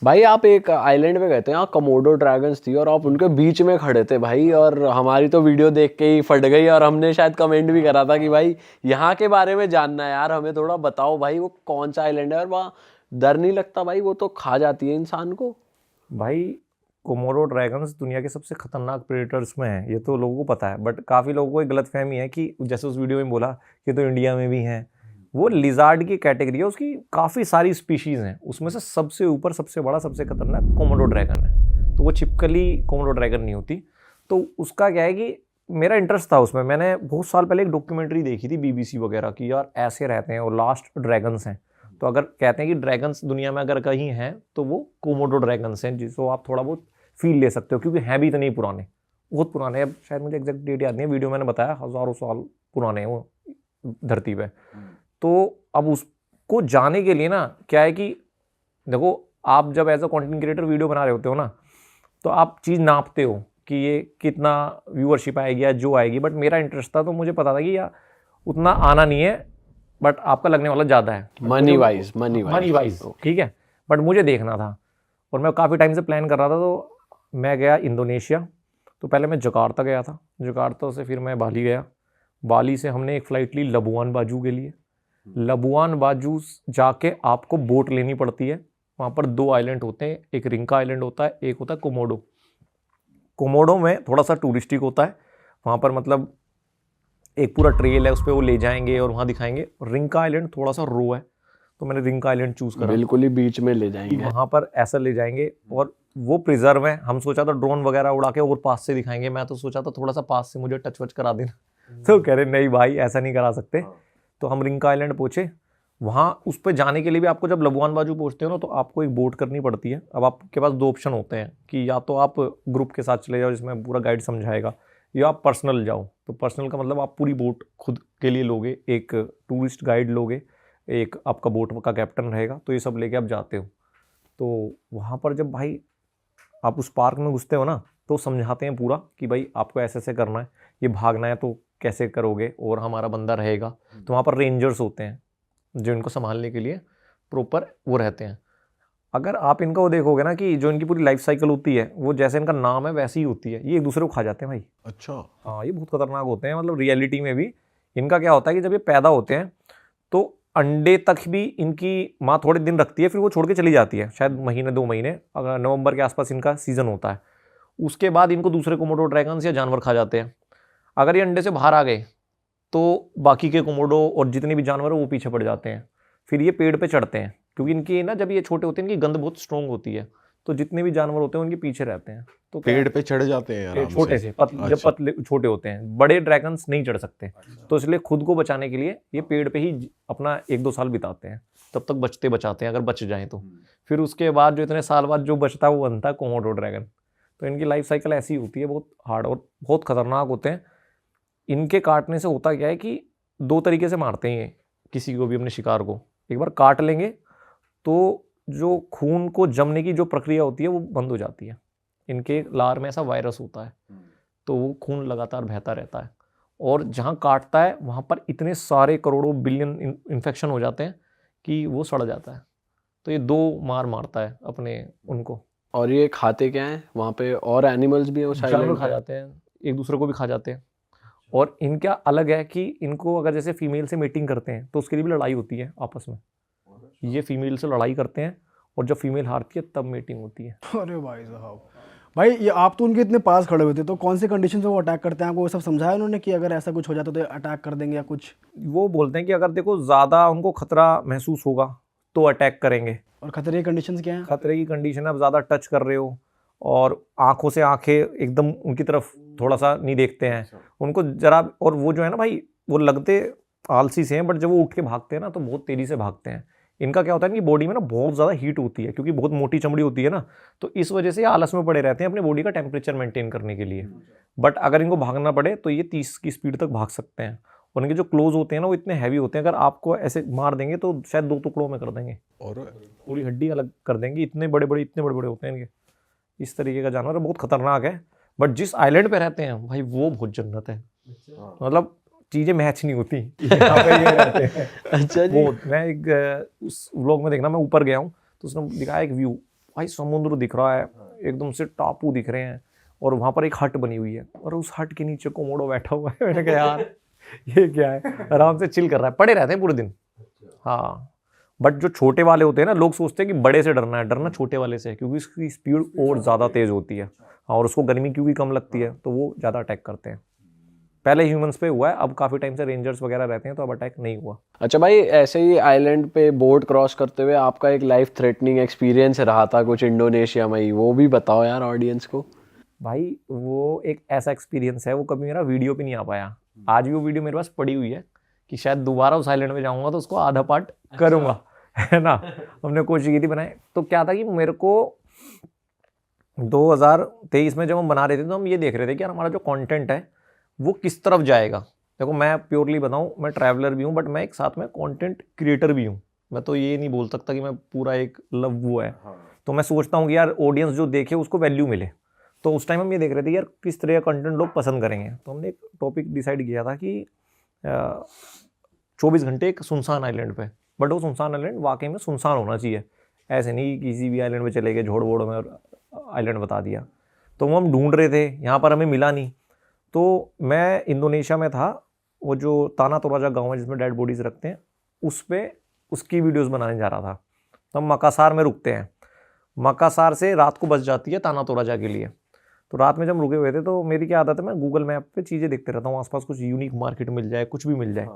भाई आप एक आइलैंड पे गए थे, यहाँ कमोडो ड्रैगन्स थी और आप उनके बीच में खड़े थे भाई, और हमारी तो वीडियो देख के ही फट गई, और हमने शायद कमेंट भी करा था कि भाई यहाँ के बारे में जानना है यार, हमें थोड़ा बताओ भाई वो कौन सा आइलैंड है, और वहाँ डर नहीं लगता भाई, वो तो खा जाती है इंसान को। भाई कोमोडो ड्रैगन्स दुनिया के सबसे खतरनाक प्रेडेटर्स में है, ये तो लोगों को पता है, बट काफ़ी लोगों को एक गलतफहमी है कि जैसे उस वीडियो में बोला कि तो इंडिया में भी हैं। वो लिजार्ड की कैटेगरी है, उसकी काफ़ी सारी स्पीशीज़ हैं, उसमें से सबसे ऊपर सबसे बड़ा सबसे खतरनाक कोमोडो ड्रैगन है। तो वो छिपकली कोमोडो ड्रैगन नहीं होती। तो उसका क्या है कि मेरा इंटरेस्ट था उसमें, मैंने बहुत साल पहले एक डॉक्यूमेंट्री देखी थी BBC वगैरह की, यार ऐसे रहते हैं और लास्ट ड्रैगन्स हैं। तो अगर कहते हैं कि ड्रैगन्स दुनिया में अगर कहीं हैं तो वो कोमोडो ड्रैगन्स हैं, जिसको आप थोड़ा बहुत फील ले सकते हो, क्योंकि हैं भी इतने ही पुराने, बहुत पुराने। अब शायद मुझे एग्जैक्ट डेट याद नहीं है, वीडियो मैंने बताया हज़ारों साल पुराने हैं वो धरती पे। तो अब उसको जाने के लिए ना क्या है कि देखो, आप जब as a content creator video बना रहे होते हो ना, तो आप चीज़ नापते हो कि ये कितना व्यूअरशिप आएगी या जो आएगी, बट मेरा इंटरेस्ट था तो मुझे पता था कि यार उतना आना नहीं है, बट आपका लगने वाला ज़्यादा है मनी वाइज ठीक है, बट मुझे देखना था और मैं काफ़ी टाइम से प्लान कर रहा था। तो मैं गया इंडोनेशिया। तो पहले मैं जकार्ता गया था, जकार्ता से फिर मैं बाली गया, बाली से हमने एक फ़्लाइट ली लबुआन बाजू के लिए। लबुआन बाजू जाके आपको बोट लेनी पड़ती है, वहाँ पर 2 आइलैंड होते हैं, एक रिंका आइलैंड होता है, एक होता है कोमोडो। कोमोडो में थोड़ा सा टूरिस्टिक होता है, वहाँ पर मतलब एक पूरा ट्रेल है, उस पर वो ले जाएंगे और वहाँ दिखाएंगे। रिंका आइलैंड थोड़ा सा रो है, तो मैंने रिंका आइलैंड चूज़ करा, बिल्कुल ही बीच में ले जाएंगे, वहाँ पर ऐसा ले जाएंगे और वो प्रिजर्व है। हम सोचा था ड्रोन वगैरह उड़ा के और पास से दिखाएंगे, मैं तो सोचा था थोड़ा सा पास से मुझे टच वच करा देना। तो कह रहे नहीं भाई ऐसा नहीं करा सकते। तो हम रिंका आइलैंड पहुँचे, वहाँ उस पर जाने के लिए भी आपको जब लबुआन बाजू पहुँचते हो ना, तो आपको एक बोट करनी पड़ती है। अब आपके पास 2 ऑप्शन होते हैं कि या तो आप ग्रुप के साथ चले जाओ जिसमें पूरा गाइड समझाएगा, या आप पर्सनल जाओ। तो पर्सनल का मतलब आप पूरी बोट खुद के लिए लोगे, एक टूरिस्ट गाइड लोगे, एक आपका बोट का कैप्टन रहेगा, तो ये सब लेके आप जाते हो। तो वहाँ पर जब भाई आप उस पार्क में घुसते हो ना, तो समझाते हैं पूरा कि भाई आपको ऐसे ऐसे करना है, ये भागना है तो कैसे करोगे, और हमारा बंदा रहेगा। तो वहाँ पर रेंजर्स होते हैं जो इनको संभालने के लिए प्रॉपर वो रहते हैं। अगर आप इनका वो देखोगे ना कि जो इनकी पूरी लाइफ साइकिल होती है, वो जैसे इनका नाम है वैसी ही होती है, ये एक दूसरे को खा जाते हैं भाई। अच्छा। हाँ, ये बहुत खतरनाक होते हैं, मतलब रियलिटी में भी। इनका क्या होता है कि जब ये पैदा होते हैं तो अंडे तक भी इनकी माँ थोड़े दिन रखती है, फिर वो छोड़ के चली जाती है, शायद महीने 2 महीने, अगर नवंबर के आसपास इनका सीजन होता है। उसके बाद इनको दूसरे कोमोडो ड्रैगन्स या जानवर खा जाते हैं। अगर ये अंडे से बाहर आ गए तो बाकी के कोमोडो और जितने भी जानवर हैं वो पीछे पड़ जाते हैं, फिर ये पेड़ पे चढ़ते हैं, क्योंकि इनकी ना जब ये छोटे होते हैं इनकी गंध बहुत स्ट्रॉन्ग होती है, तो जितने भी जानवर होते हैं उनके पीछे रहते हैं। तो पेड़ पे चढ़ जाते हैं आराम छोटे से? से जब पतले छोटे होते हैं, बड़े ड्रैगन्स नहीं चढ़ सकते। तो इसलिए खुद को बचाने के लिए ये पेड़ पे ही अपना 1-2 साल बिताते हैं, तब तक बचाते हैं, अगर बच जाएं तो। फिर उसके बाद जो इतने साल बाद जो बचता है वो बनता है कोमोडो ड्रैगन। तो इनकी लाइफ साइकिल ऐसी होती है, बहुत हार्ड और बहुत खतरनाक होते हैं। इनके काटने से होता क्या है कि 2 तरीके से मारते हैं ये किसी को भी, अपने शिकार को। एक बार काट लेंगे तो जो खून को जमने की जो प्रक्रिया होती है वो बंद हो जाती है। इनके लार में ऐसा वायरस होता है, तो वो खून लगातार बहता रहता है, और जहाँ काटता है वहाँ पर इतने सारे करोड़ों बिलियन इन्फेक्शन हो जाते हैं कि वो सड़ जाता है। तो ये 2 मारता है अपने उनको। और ये खाते क्या हैं वहाँ पे? और एनिमल्स भी हैं उस जानवर आइलैंड खा जाते हैं, एक दूसरे को भी खा जाते हैं। और इनका अलग है कि इनको अगर जैसे फीमेल से मीटिंग करते हैं तो उसके लिए भी लड़ाई होती है आपस में। ये फीमेल से लड़ाई करते हैं और जब फीमेल हारती है तब मीटिंग होती है। अरे भाई साहब, भाई ये आप तो उनके इतने पास खड़े हुए थे, तो कौन से कंडीशन में वो अटैक करते हैं आपको वो सब समझाया उन्होंने कि अगर ऐसा कुछ हो जाता तो अटैक कर देंगे या कुछ? वो बोलते हैं कि अगर देखो ज़्यादा उनको खतरा महसूस होगा तो अटैक करेंगे। और खतरे की कंडीशंस क्या हैं? खतरे की कंडीशन है, आप ज़्यादा टच कर रहे हो और आंखों से आंखें एकदम उनकी तरफ थोड़ा सा नहीं देखते हैं उनको जरा। और वो जो है ना भाई, वो लगते आलसी से हैं, बट जब वो उठ के भागते हैं ना तो बहुत तेज़ी से भागते हैं। इनका क्या होता है कि बॉडी में ना बहुत ज़्यादा हीट होती है, क्योंकि बहुत मोटी चमड़ी होती है ना, तो इस वजह से आलस में पड़े रहते हैं अपनी बॉडी का टेम्परेचर मेंटेन करने के लिए। बट अगर इनको भागना पड़े तो ये 30 की स्पीड तक भाग सकते हैं। और इनके जो क्लोज होते हैं ना वो इतने हैवी होते हैं, अगर आपको ऐसे मार देंगे तो शायद 2 टुकड़ों में कर देंगे, और पूरी हड्डी अलग कर देंगे। इतने बड़े बड़े होते हैं इनके। इस तरीके का जानवर बहुत खतरनाक है। बट जिस आइलैंड पे रहते हैं भाई वो बहुत जन्नत है, मतलब चीज़ें मैच नहीं होती यहाँ पे ये रहते हैं। अच्छा जी। वो मैं एक उस व्लॉग में देखना, मैं ऊपर गया हूँ तो उसने दिखाया एक व्यू, भाई समुद्र दिख रहा है, एकदम से टापू दिख रहे हैं, और वहाँ पर एक हट बनी हुई है, और उस हट के नीचे कोमोडो बैठा हुआ है। मैंने कहा यार ये क्या है, आराम से चिल कर रहा है, पड़े रहते हैं पूरे दिन। हाँ, बट जो छोटे वाले होते हैं ना, लोग सोचते हैं कि बड़े से डरना है, डरना छोटे वाले से है, क्योंकि उसकी स्पीड और ज़्यादा तेज़ होती है। हाँ, और उसको गर्मी क्योंकि कम लगती है, तो वो ज़्यादा अटैक करते हैं। पहले ह्यूमंस पे हुआ है, अब काफ़ी टाइम से रेंजर्स वगैरह रहते हैं, तो अब अटैक नहीं हुआ। अच्छा भाई, ऐसे ही आइलैंड पे बोट क्रॉस करते हुए आपका एक लाइफ थ्रेटनिंग एक्सपीरियंस रहा था कुछ इंडोनेशिया में ही, वो भी बताओ यार ऑडियंस को। भाई वो एक ऐसा एक्सपीरियंस है, वो कभी मेरा वीडियो पे नहीं आ पाया। आज भी वो वीडियो मेरे पास पड़ी हुई है कि शायद दोबारा उस आइलैंड में जाऊंगा तो उसको आधा पार्ट करूंगा, है ना। हमने कोशिश की थी बनाए, तो क्या था कि मेरे को 2023 में जब हम बना रहे थे तो हम ये देख रहे थे कि यार हमारा जो कंटेंट है वो किस तरफ जाएगा। देखो मैं प्योरली बताऊं, मैं ट्रैवलर भी हूं, बट मैं एक साथ में कंटेंट क्रिएटर भी हूं। मैं तो ये नहीं बोल सकता कि मैं पूरा एक वो है। तो मैं सोचता हूँ कि यार ऑडियंस जो देखे उसको वैल्यू मिले। तो उस टाइम हम ये देख रहे थे यार किस तरह का कंटेंट लोग पसंद करेंगे। तो हमने एक टॉपिक डिसाइड किया था कि 24 घंटे एक सुनसान आइलैंड पे, बट वो सुनसान आइलैंड वाकई में सुनसान होना चाहिए। ऐसे नहीं किसी भी आइलैंड पे चले गए झोड़ वोड़ में और आइलैंड बता दिया। तो वो हम ढूंढ रहे थे, यहाँ पर हमें मिला नहीं। तो मैं इंडोनेशिया में था, वो जो ताना तोराजा गाँव है जिसमें डेड बॉडीज़ रखते हैं, उस पर उसकी वीडियोज़ बनाने जा रहा था। तो हम मकासार में रुकते हैं, मकासार से रात को बस जाती है ताना तोराजा के लिए। तो रात में जब रुके हुए थे तो मेरी क्या आदत है, मैं गूगल मैप पे चीज़ें देखते रहता हूँ, आसपास कुछ यूनिक मार्केट मिल जाए, कुछ भी मिल जाए।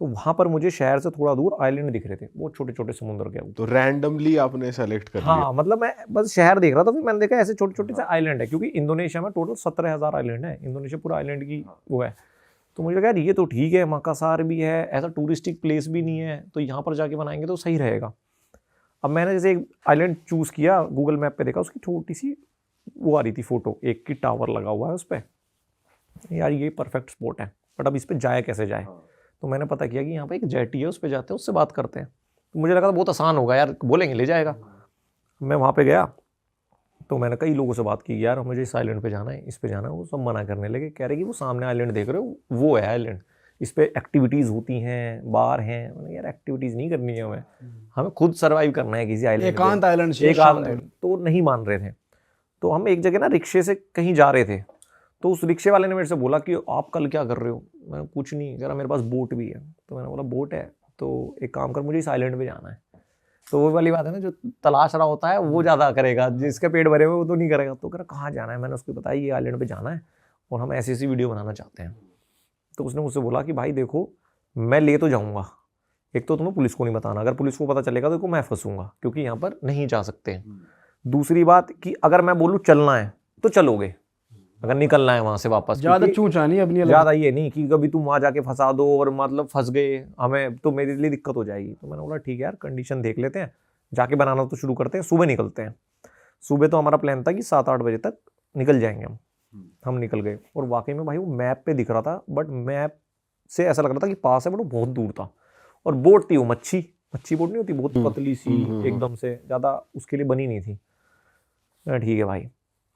तो वहाँ पर मुझे शहर से थोड़ा दूर आइलैंड दिख रहे थे, वो छोटे छोटे समुद्र के ऊपर। तो रैंडमली आपने सेलेक्ट कर लिया? हाँ, मतलब मैं बस शहर देख रहा था, फिर मैंने देखा ऐसे छोटे छोटे से आइलैंड है, क्योंकि इंडोनेशिया में टोटल 17,000 आइलैंड है। इंडोनेशिया पूरा आइलैंड की वो है। तो मुझे लगा यार ये तो ठीक है, मकासार भी है, ऐसा टूरिस्टिक प्लेस भी नहीं है, तो यहाँ पर जाके बनाएंगे तो सही रहेगा। अब मैंने जैसे एक आइलैंड चूज़ किया, गूगल मैप पे देखा, उसकी छोटी सी वो आ रही थी फोटो, एक की टावर लगा हुआ है उस पर। यार ये परफेक्ट स्पॉट है, बट अब इस पर जाए कैसे जाए। तो मैंने पता किया कि यहाँ पे एक जेटी है, उस पर जाते हैं, उससे बात करते हैं। तो मुझे लगा था बहुत आसान होगा यार, बोलेंगे ले जाएगा। मैं वहाँ पे गया तो मैंने कई लोगों से बात की, यार मुझे इस आइलैंड पे जाना है, इस पे जाना है। वो सब मना करने लगे, कह रहे कि वो सामने आइलैंड देख रहे हो वो है आइलैंड, इस पे एक्टिविटीज़ होती हैं, बार हैं। मैंने यार एक्टिविटीज़ नहीं करनी है हमें खुद सर्वाइव करना है किसी आइलैंड, एकांत आइलैंड चाहिए, तो नहीं मान रहे थे। तो हम एक जगह ना रिक्शे से कहीं जा रहे थे, तो उस रिक्शे वाले ने मेरे से बोला कि आप कल क्या कर रहे हो। मैंने कुछ नहीं, कह रहा मेरे पास बोट भी है। तो मैंने बोला बोट है तो एक काम कर, मुझे इस आइलैंड पे जाना है। तो वो वाली बात है ना, जो तलाश रहा होता है वो ज़्यादा करेगा, जिसके पेट भरे हुए वो तो नहीं करेगा। तो कह रहा कहाँ जाना है। मैंने उसको बताया ये आइलैंड पे जाना है और हम ऐसी ऐसी वीडियो बनाना चाहते हैं। तो उसने मुझसे बोला कि भाई देखो मैं ले तो जाऊँगा, एक तो तुम्हें पुलिस को नहीं बताना, अगर पुलिस को पता चलेगा तो मैं फंसूंगा, क्योंकि यहाँ पर नहीं जा सकते। दूसरी बात कि अगर मैं बोलूँ चलना है तो चलोगे, अगर निकलना है वहाँ से वापस, ज़्यादा चूचा नहीं अपनी, ज़्यादा ये नहीं कि कभी तुम वहाँ जाके फंसा दो और मतलब फंस गए हमें, तो मेरे लिए दिक्कत हो जाएगी। तो मैंने बोला ठीक है यार, कंडीशन देख लेते हैं, जाके बनाना तो शुरू करते हैं, सुबह निकलते हैं। सुबह तो हमारा प्लान था कि 7-8 बजे तक निकल जाएंगे हम निकल गए। और वाकई में भाई वो मैप पे दिख रहा था, बट मैप से ऐसा लग रहा था कि पास है, बट वो बहुत दूर था। और बोट थी वो मच्छी बोट नहीं होती, बहुत पतली सी एकदम से, ज़्यादा उसके लिए बनी नहीं थी। ठीक है भाई,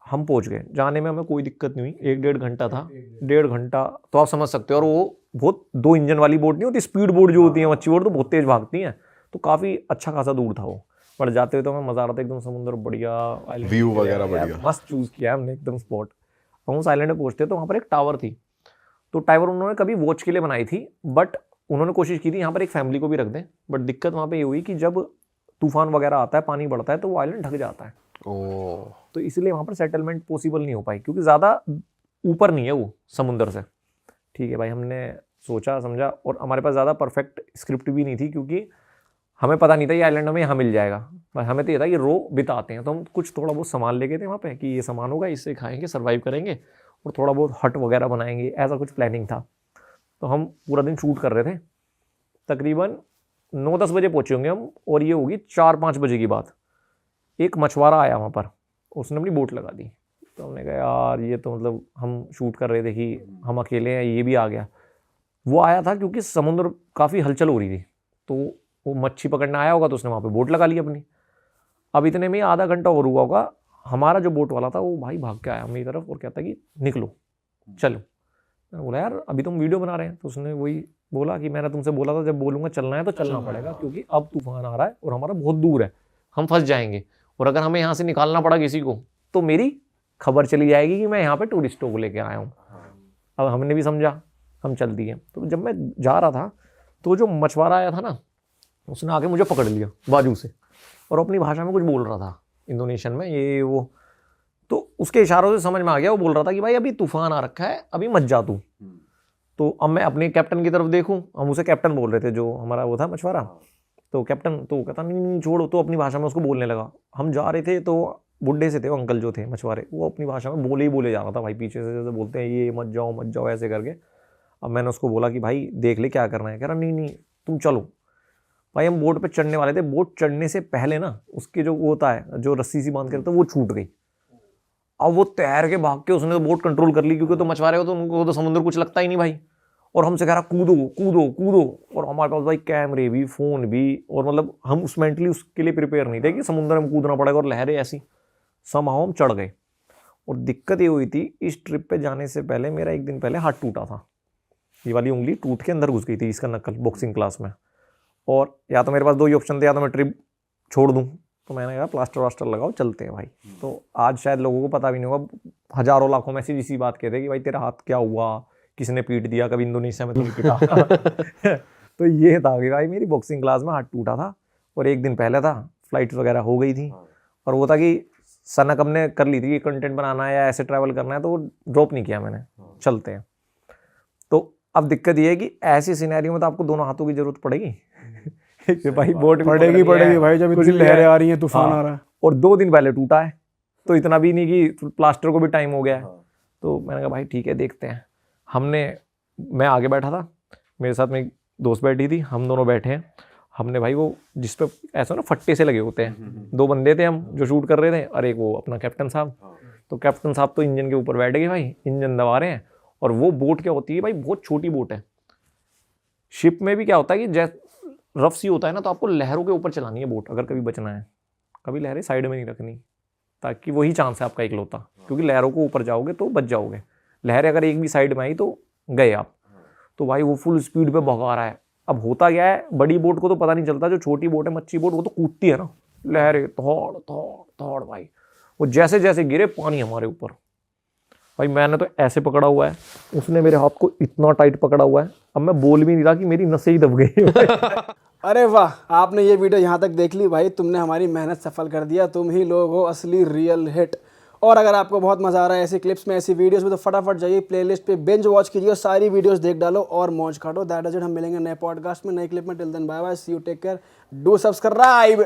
हम पहुंच गए। जाने में हमें कोई दिक्कत नहीं हुई, 1-1.5 घंटा था, 1.5 घंटा तो आप समझ सकते हो। और वो बहुत 2 इंजन वाली बोट नहीं होती, स्पीड बोट जो होती है मच्छी बोट, तो बहुत तेज भागती हैं, तो काफ़ी अच्छा खासा दूर था वो। पर जाते हुए तो हमें मज़ा आ रहा था, एकदम समुद्र बढ़िया, व्यू वगैरह बढ़िया, मस्त चूज़ किया हमने एकदम स्पॉट। हम उस आइलैंड में पहुँचते तो वहाँ पर एक टावर थी, तो टावर उन्होंने कभी वॉच के लिए बनाई थी, बट उन्होंने कोशिश की थी यहाँ पर एक फैमिली को भी रख दें। बट दिक्कत वहाँ पर ये हुई कि जब तूफान वगैरह आता है, पानी बढ़ता है, तो वो आइलैंड ढक जाता है। तो इसलिए वहाँ पर सेटलमेंट पॉसिबल नहीं हो पाई, क्योंकि ज़्यादा ऊपर नहीं है वो समुंदर से। ठीक है भाई, हमने सोचा समझा, और हमारे पास ज़्यादा परफेक्ट स्क्रिप्ट भी नहीं थी, क्योंकि हमें पता नहीं था ये आइलैंड हमें यहाँ मिल जाएगा। भाई हमें तो ये था कि रो बिताते हैं, तो हम कुछ थोड़ा बहुत सामान ले गए थे वहाँ पे कि ये सामान होगा, इससे खाएंगे, सर्वाइव करेंगे, और थोड़ा बहुत हट वगैरह बनाएंगे, ऐसा कुछ प्लानिंग था। तो हम पूरा दिन शूट कर रहे थे, तकरीबन 9-10 बजे पहुँचे होंगे हम, और ये होगी 4-5 बजे की बात। एक मछुआरा आया वहाँ पर, उसने अपनी बोट लगा दी। तो हमने कहा यार ये तो मतलब हम शूट कर रहे थे कि हम अकेले हैं, ये भी आ गया। वो आया था क्योंकि समुद्र काफ़ी हलचल हो रही थी, तो वो मच्छी पकड़ने आया होगा, तो उसने वहाँ पे बोट लगा ली अपनी। अब इतने में आधा घंटा और हुआ होगा, हमारा जो बोट वाला था वो भाई भाग के आया मेरी तरफ और कहता कि निकलो चलो। मैंने बोला यार अभी तुम वीडियो बना रहे हैं। तो उसने वही बोला कि मैंने तुमसे बोला था जब बोलूँगा चलना है तो चलना पड़ेगा, क्योंकि अब तूफान आ रहा है और हमारा बहुत दूर है, हम फंस जाएंगे, और अगर हमें यहाँ से निकालना पड़ा किसी को तो मेरी खबर चली जाएगी कि मैं यहाँ पे टूरिस्टों को लेके आया हूँ। अब हमने भी समझा, हम चल दिए। तो जब मैं जा रहा था तो जो मछुआरा आया था ना, उसने आके मुझे पकड़ लिया बाजू से और अपनी भाषा में कुछ बोल रहा था, इंडोनेशियन में, ये वो। तो उसके इशारों से समझ में आ गया, वो बोल रहा था कि भाई अभी तूफान आ रखा है, अभी मत जा तू। तो अब मैं अपने कैप्टन की तरफ देखूं, हम उसे कैप्टन बोल रहे थे, जो हमारा वो था मछुआरा। तो कैप्टन तो कहता नहीं नहीं छोड़ो, तो अपनी भाषा में उसको बोलने लगा। हम जा रहे थे तो बुढ़े से थे वो अंकल जो थे मछुआरे, वो अपनी भाषा में बोले ही बोले जा रहा था भाई, पीछे से जैसे बोलते हैं ये मत जाओ ऐसे करके। अब मैंने उसको बोला कि भाई देख ले क्या करना है। कह रहा नहीं नहीं तुम चलो। भाई हम बोट पे चढ़ने वाले थे, बोट चढ़ने से पहले ना उसके जो वो होता है जो रस्सी सी बांध के रखता है वो छूट गई। अब वो तैर के भाग के उसने तो बोट कंट्रोल कर ली, क्योंकि तो मछुआरे हो तो उनको तो समुद्र कुछ लगता ही नहीं भाई। और हमसे कह रहा कूदो कूदो कूदो, और हमारे पास भाई कैमरे भी फ़ोन भी, और मतलब हम उस मेंटली उसके लिए प्रिपेयर नहीं थे कि समुद्र में कूदना पड़ेगा और लहरें ऐसी। समहाउ हम चढ़ गए। और दिक्कत ये हुई थी, इस ट्रिप पे जाने से पहले मेरा एक दिन पहले हाथ टूटा था, ये वाली उंगली टूट के अंदर घुस गई थी इसका नकल बॉक्सिंग क्लास में। और या तो मेरे पास दो ही ऑप्शन थे, या तो मैं ट्रिप छोड़ दूँ, तो मैंने कहा प्लास्टर वास्टर लगाओ चलते हैं भाई। तो आज शायद लोगों को पता भी नहीं होगा, हज़ारों लाखों मैसेज इसी बात कहते हैं कि भाई तेरा हाथ क्या हुआ, किसने पीट दिया, कभी इंडोनेशिया में तुम्हें पिटा। तो ये था कि भाई मेरी बॉक्सिंग क्लास में हाथ टूटा था, और एक दिन पहले था, फ्लाइट वगैरह हो गई थी, और वो था कि सनक हमने कर ली थी कि कंटेंट बनाना है या ऐसे ट्रैवल करना है, तो वो ड्रॉप नहीं किया मैंने, चलते हैं। तो अब दिक्कत ये है कि ऐसी सिनेरियो में तो आपको दोनों हाथों की जरूरत पड़ेगी। कि भाई बोट पड़ेगी भाई, जब इतनी लहरें आ रही हैं, तूफान आ रहा है। और 2 दिन पहले टूटा है, तो इतना भी नहीं कि प्लास्टर को भी टाइम हो गया है। तो मैंने कहा भाई ठीक है देखते हैं। मैं आगे बैठा था, मेरे साथ में एक दोस्त बैठी थी, हम दोनों बैठे हैं। हमने भाई वो जिस पे ऐसा ना फट्टे से लगे होते हैं, 2 बंदे थे हम जो शूट कर रहे थे, और एक वो अपना कैप्टन साहब। तो कैप्टन साहब तो इंजन के ऊपर बैठ गए भाई, इंजन दबा रहे हैं। और वो बोट क्या होती है भाई, बहुत छोटी बोट है। शिप में भी क्या होता है कि जैसे रफ सी होता है ना, तो आपको लहरों के ऊपर चलानी है बोट, अगर कभी बचना है। कभी लहरें साइड में नहीं रखनी, ताकि वही चांस है आपका इकलौता, क्योंकि लहरों को ऊपर जाओगे तो बच जाओगे। लहरें अगर एक भी साइड में आई तो गए आप। तो भाई वो फुल स्पीड पे भगा रहा है। अब होता क्या है, बड़ी बोट को तो पता नहीं चलता, जो छोटी बोट है मच्छी बोट, वो तो कूदती है ना, लहरें थोड़ थोड़ थोड़ भाई। वो जैसे जैसे गिरे पानी हमारे ऊपर। भाई मैंने तो ऐसे पकड़ा हुआ है, उसने मेरे हाथ को इतना टाइट पकड़ा हुआ है, अब मैं बोल भी नहीं रहा कि मेरी नसें ही दब गई। अरे वाह, आपने ये वीडियो यहाँ तक देख ली भाई, तुमने हमारी मेहनत सफल कर दिया। तुम ही लोग हो असली रियल हिट। और अगर आपको बहुत मजा आ रहा है ऐसी क्लिप्स में, ऐसी वीडियोस में, तो फटाफट जाइए प्लेलिस्ट पे, बिंज वॉच कीजिए और सारी वीडियोस देख डालो और मौज काटो। That is it. हम मिलेंगे नए पॉडकास्ट में, नए क्लिप में। Till then bye bye, see you, take care, do subscribe.